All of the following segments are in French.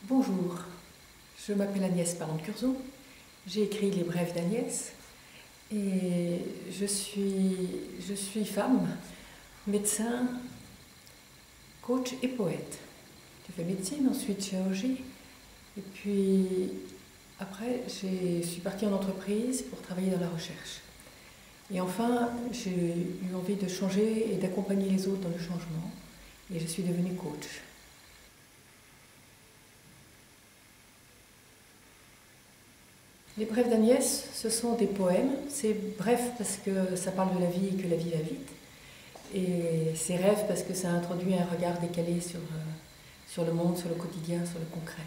Bonjour, je m'appelle Agnès Parente-Curzo, j'ai écrit les Brèves d'Agnès et je suis femme, médecin, coach et poète. J'ai fait médecine, ensuite chirurgie et puis après je suis partie en entreprise pour travailler dans la recherche. Et enfin, j'ai eu envie de changer et d'accompagner les autres dans le changement et je suis devenue coach. Les Brèves d'Agnès, ce sont des poèmes. C'est bref parce que ça parle de la vie et que la vie va vite. Et c'est rêve parce que ça introduit un regard décalé sur le monde, sur le quotidien, sur le concret.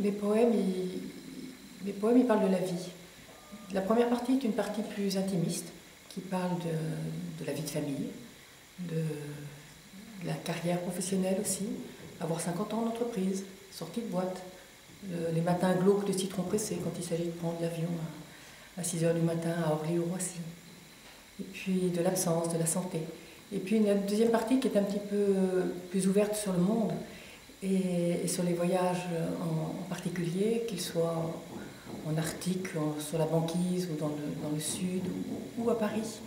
Mes poèmes, ils parlent de la vie. La première partie est une partie plus intimiste, qui parle de la vie de famille, de la carrière professionnelle aussi, avoir 50 ans d'entreprise, sortie de boîte, les matins glauques de citron pressé quand il s'agit de prendre l'avion à 6 h du matin à Orly ou Roissy. Et puis de l'absence, de la santé. Et puis une deuxième partie qui est un petit peu plus ouverte sur le monde et sur les voyages en particulier, qu'ils soient en Arctique, sur la banquise ou dans le sud ou à Paris.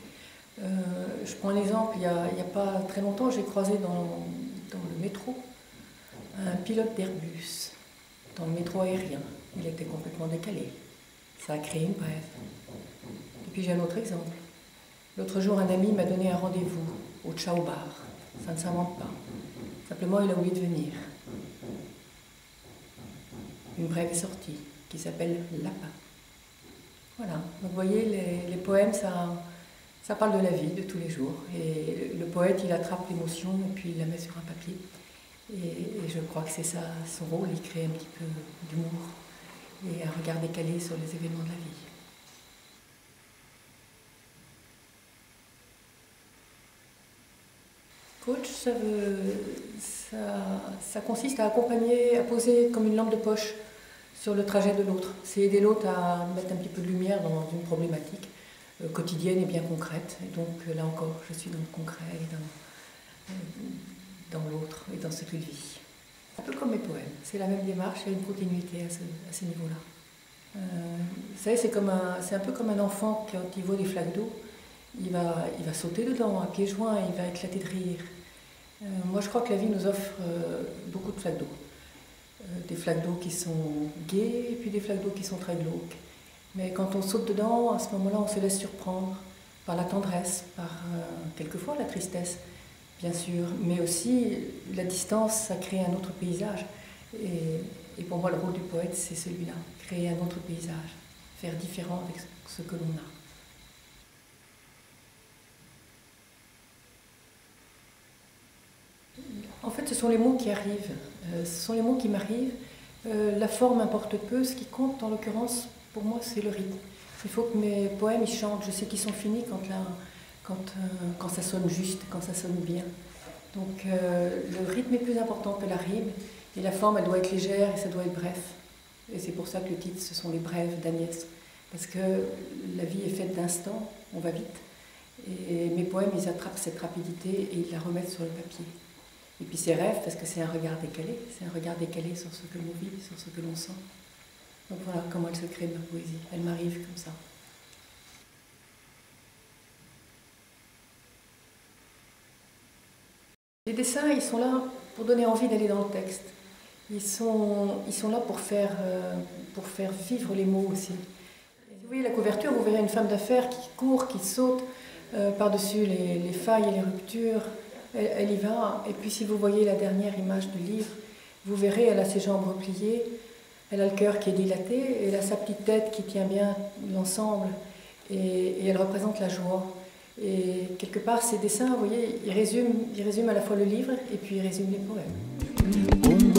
Je prends un exemple, il n'y a pas très longtemps, j'ai croisé dans le métro un pilote d'Airbus, dans le métro aérien. Il était complètement décalé. Ça a créé une brève. Et puis j'ai un autre exemple. L'autre jour, un ami m'a donné un rendez-vous au Ciao Bar. Ça ne s'invente pas. Simplement, il a oublié de venir. Une brève est sortie, qui s'appelle Lapin. Voilà. Donc vous voyez, les poèmes, ça parle de la vie, de tous les jours. Et le poète, il attrape l'émotion et puis il la met sur un papier. Et je crois que c'est ça son rôle, il crée un petit peu d'humour et un regard décalé sur les événements de la vie. Coach, ça consiste à accompagner, à poser comme une lampe de poche sur le trajet de l'autre. C'est aider l'autre à mettre un petit peu de lumière dans une problématique quotidienne et bien concrète. Et donc là encore, je suis dans le concret et dans l'autre et dans ce qu'il vit. Un peu comme mes poèmes, c'est la même démarche, il y a une continuité à ce niveau-là. Vous savez, c'est un peu comme un enfant quand il voit des flaques d'eau, il va sauter dedans à pieds joints et il va éclater de rire. Moi je crois que la vie nous offre beaucoup de flaques d'eau. Des flaques d'eau qui sont gaies et puis des flaques d'eau qui sont très glauques. Mais quand on saute dedans, à ce moment-là, on se laisse surprendre par la tendresse, par quelquefois la tristesse, bien sûr, mais aussi la distance, ça crée un autre paysage. Et pour moi, le rôle du poète, c'est celui-là, créer un autre paysage, faire différent avec ce que l'on a. En fait, ce sont les mots qui arrivent, ce sont les mots qui m'arrivent. La forme importe peu, ce qui compte en l'occurrence, pour moi, c'est le rythme. Il faut que mes poèmes ils chantent, je sais qu'ils sont finis quand ça sonne juste, quand ça sonne bien. Donc le rythme est plus important que la rime, et la forme, elle doit être légère et ça doit être bref. Et c'est pour ça que le titre, ce sont les Brèves d'Agnès. Parce que la vie est faite d'instants, on va vite. Et mes poèmes, ils attrapent cette rapidité et ils la remettent sur le papier. Et puis c'est rêve parce que c'est un regard décalé sur ce que l'on vit, sur ce que l'on sent. Donc voilà comment elle se crée ma poésie, elle m'arrive comme ça. Les dessins, ils sont là pour donner envie d'aller dans le texte. Ils sont là pour faire vivre les mots aussi. Vous voyez la couverture, vous verrez une femme d'affaires qui court, qui saute par-dessus les failles et les ruptures. Elle y va, et puis si vous voyez la dernière image du livre, vous verrez, elle a ses jambes repliées, elle a le cœur qui est dilaté, elle a sa petite tête qui tient bien l'ensemble, et elle représente la joie. Et quelque part, ces dessins, vous voyez, ils résument à la fois le livre, et puis ils résument les poèmes.